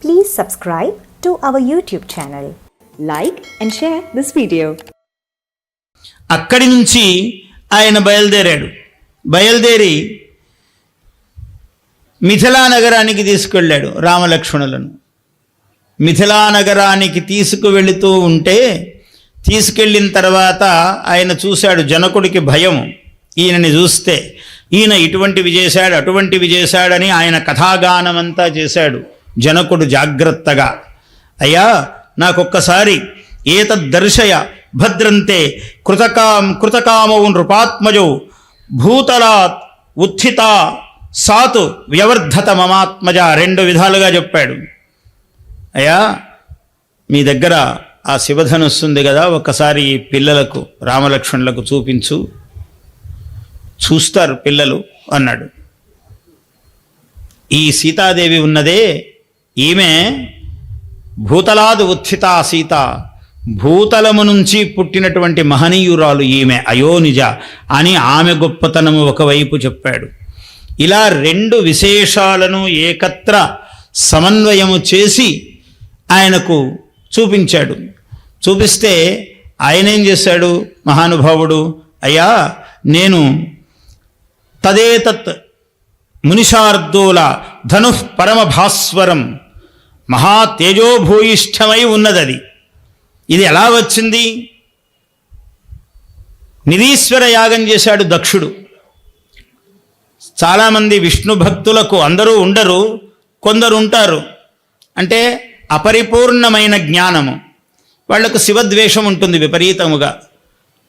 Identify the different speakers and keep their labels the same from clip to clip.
Speaker 1: Please subscribe to our YouTube channel. Like and share this video.
Speaker 2: అక్కడి నుంచి ఆయన బయలుదేరి మిథిలా నగరానికి తీసుకెళ్ళాడు రామలక్ష్మణులను. మిథిలా నగరానికి తీసుకువెళుతూ ఉంటే తీసుకెళ్ళిన తర్వాత ఆయన చూశాడు, జనకుడికి భయం. ఈయనని చూస్తే ఈయన ఇటువంటివి చేశాడు అటువంటివి చేశాడని ఆయన కథాగానమంతా చేశాడు. జనకుడు జాగ్రత్తగా, అయ్యా నాకొక్కసారి ఏతద్దర్శయ భద్రంతే కృతకామౌ నృపాత్మజౌ భూతలాత్ ఉత్థిత సాతు వ్యవర్ధత మమాత్మజ. 2 విధాలుగా చెప్పాడు. అయ్యా మీ దగ్గర ఆ శివధనుస్సు ఉంది కదా, ఒక్కసారి ఈ పిల్లలకు రామలక్ష్మణులకు చూపించు, చూస్తారు పిల్లలు అన్నాడు. ఈ సీతాదేవి ఉన్నదే, ఈమె భూతలాదు ఉత్థిత సీత, భూతలము నుంచి పుట్టినటువంటి మహనీయురాలు ఈమె, అయోనిజ అని ఆమె గొప్పతనము ఒకవైపు చెప్పాడు. ఇలా 2 విశేషాలను ఏకత్ర సమన్వయము చేసి ఆయనకు చూపించాడు. చూపిస్తే ఆయన ఏం చేశాడు మహానుభావుడు, అయ్యా నేను తదేతత్ మునిషార్దూల ధను పరమభాస్వరం, మహా తేజోభూయిష్టమై ఉన్నది. ఇది ఎలా వచ్చింది? నిరీశ్వర యాగం చేశాడు దక్షుడు. చాలామంది విష్ణు భక్తులకు అందరూ ఉండరు, కొందరు ఉంటారు. అంటే అపరిపూర్ణమైన జ్ఞానము, వాళ్లకు శివద్వేషం ఉంటుంది విపరీతముగా.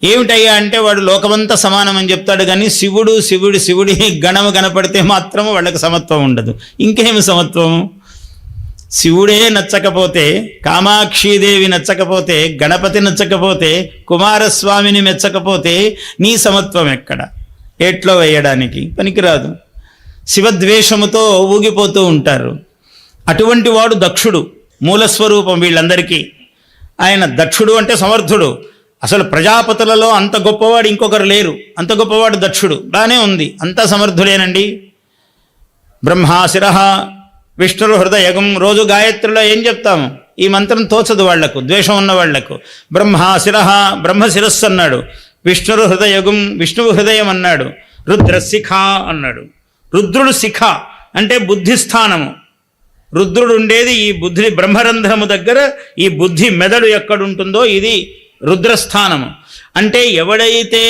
Speaker 2: ఏమిటయ్యా అంటే వాడు లోకమంతా సమానం అని చెప్తాడు, కానీ శివుడి గణము కనపడితే మాత్రము వాళ్ళకి సమత్వం ఉండదు. ఇంకేమి సమత్వము? శివుడే నచ్చకపోతే, కామాక్షీదేవి నచ్చకపోతే, గణపతి నచ్చకపోతే, కుమారస్వామిని మెచ్చకపోతే నీ సమత్వం ఎక్కడ? ఏట్లో వేయడానికి పనికిరాదు. శివద్వేషముతో ఊగిపోతూ ఉంటారు. అటువంటి వాడు దక్షుడు, మూలస్వరూపం వీళ్ళందరికీ. ఆయన దక్షుడు అంటే సమర్థుడు. అసలు ప్రజాపతులలో అంత గొప్పవాడు ఇంకొకరు లేరు, అంత గొప్పవాడు దక్షుడు. బాగానే ఉంది, అంతా సమర్థుడేనండి. బ్రహ్మాశిరః విష్ణురు హృదయగం. రోజు గాయత్రిలో ఏం చెప్తాము? ఈ మంత్రం తోచదు వాళ్లకు, ద్వేషం ఉన్న వాళ్లకు. బ్రహ్మాశిరః, బ్రహ్మశిరస్సు అన్నాడు. విష్ణురు హృదయగం, విష్ణువు హృదయం అన్నాడు. రుద్రశిఖ అన్నాడు. రుద్రుడు శిఖ అంటే బుద్ధిస్థానము. రుద్రుడు ఉండేది ఈ బుద్ధి బ్రహ్మరంధ్రము దగ్గర. ఈ బుద్ధి మెదడు ఎక్కడుంటుందో ఇది రుద్రస్థానము. అంటే ఎవడైతే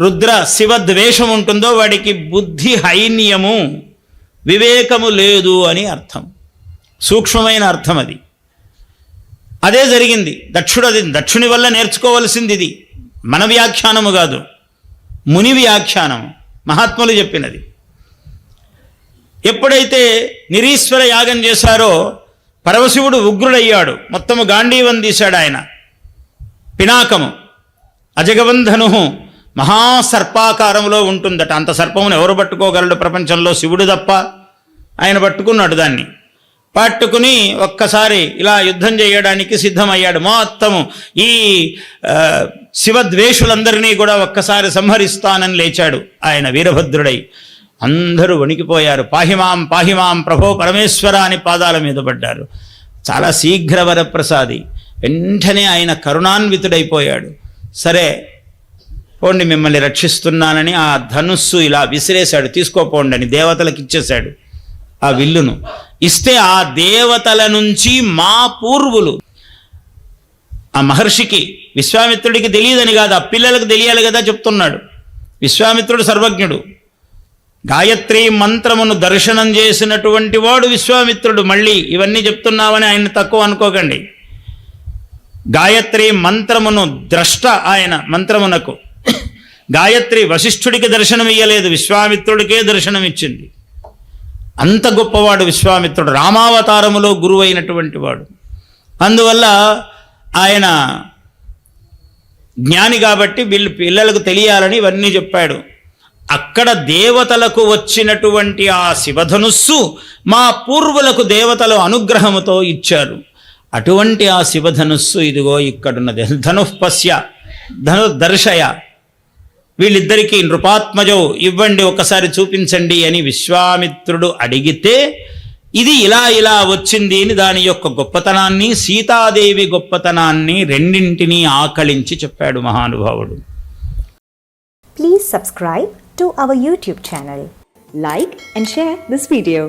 Speaker 2: రుద్ర శివద్వేషం ఉంటుందో వాడికి బుద్ధి హైన్యము, వివేకము లేదు అని అర్థం. సూక్ష్మమైన అర్థం అది. అదే జరిగింది దక్షుని వల్ల నేర్చుకోవలసింది ఇది. మన వ్యాఖ్యానము కాదు, ముని వ్యాఖ్యానము, మహాత్ములు చెప్పినది. ఎప్పుడైతే నిరీశ్వర యాగం చేశారో పరమశివుడు ఉగ్రుడయ్యాడు. మొత్తము గాంధీవం తీశాడు ఆయన. పినాకము అజగబంధను మహాసర్పాకారంలో ఉంటుందట. అంత సర్పమును ఎవరు పట్టుకోగలడు ప్రపంచంలో? శివుడు తప్ప. ఆయన పట్టుకున్నాడు దాన్ని. పట్టుకుని ఒక్కసారి ఇలా యుద్ధం చేయడానికి సిద్ధమయ్యాడు. మొత్తము ఈ శివద్వేషులందరినీ కూడా ఒక్కసారి సంహరిస్తానని లేచాడు ఆయన వీరభద్రుడై. అందరూ వణికిపోయారు. పాహిమాం పాహిమాం ప్రభో పరమేశ్వర అని పాదాల మీద పడ్డారు. చాలా శీఘ్ర వరప్రసాది. వెంటనే ఆయన కరుణాన్వితుడైపోయాడు. సరే పోండి, మిమ్మల్ని రక్షిస్తున్నానని ఆ ధనుస్సు ఇలా విసిరేశాడు. తీసుకోపోండి అని దేవతలకు ఇచ్చేశాడు. ఆ విల్లును ఇస్తే ఆ దేవతల నుంచి మా పూర్వులు, ఆ మహర్షికి విశ్వామిత్రుడికి తెలియదని కాదు, ఆ పిల్లలకు తెలియాలి కదా చెప్తున్నాడు. విశ్వామిత్రుడు సర్వజ్ఞుడు. గాయత్రీ మంత్రమును దర్శనం చేసినటువంటి వాడు విశ్వామిత్రుడు. మళ్ళీ ఇవన్నీ చెప్తున్నామని ఆయన తక్కువ అనుకోకండి. గాయత్రీ మంత్రమును ద్రష్ట ఆయన. మంత్రమునకు గాయత్రి వశిష్ఠుడికి దర్శనం ఇయ్యలేదు, విశ్వామిత్రుడికే దర్శనం ఇచ్చింది. అంత గొప్పవాడు విశ్వామిత్రుడు, రామావతారములో గురువు అయినటువంటి వాడు. అందువల్ల ఆయన జ్ఞాని కాబట్టి వీళ్ళు పిల్లలకు తెలియాలని ఇవన్నీ చెప్పాడు. అక్కడ దేవతలకు వచ్చినటువంటి ఆ శివధనుస్సు మా పూర్వులకు దేవతలు అనుగ్రహముతో ఇచ్చారు. అటువంటి ఆ శివధనుస్సు ఇదిగో ఇక్కడున్నది. ధనుఃపశ్య ధనుర్దర్శయ, వీళ్ళిద్దరికీ నృపాత్మజో ఇవ్వండి, ఒకసారి చూపించండి అని విశ్వామిత్రుడు అడిగితే ఇది ఇలా వచ్చింది అని దాని యొక్క గొప్పతనాన్ని, సీతాదేవి గొప్పతనాన్ని రెండింటినీ ఆకళించి చెప్పాడు మహానుభావుడు.
Speaker 1: Please subscribe to our YouTube channel. Like and share this video.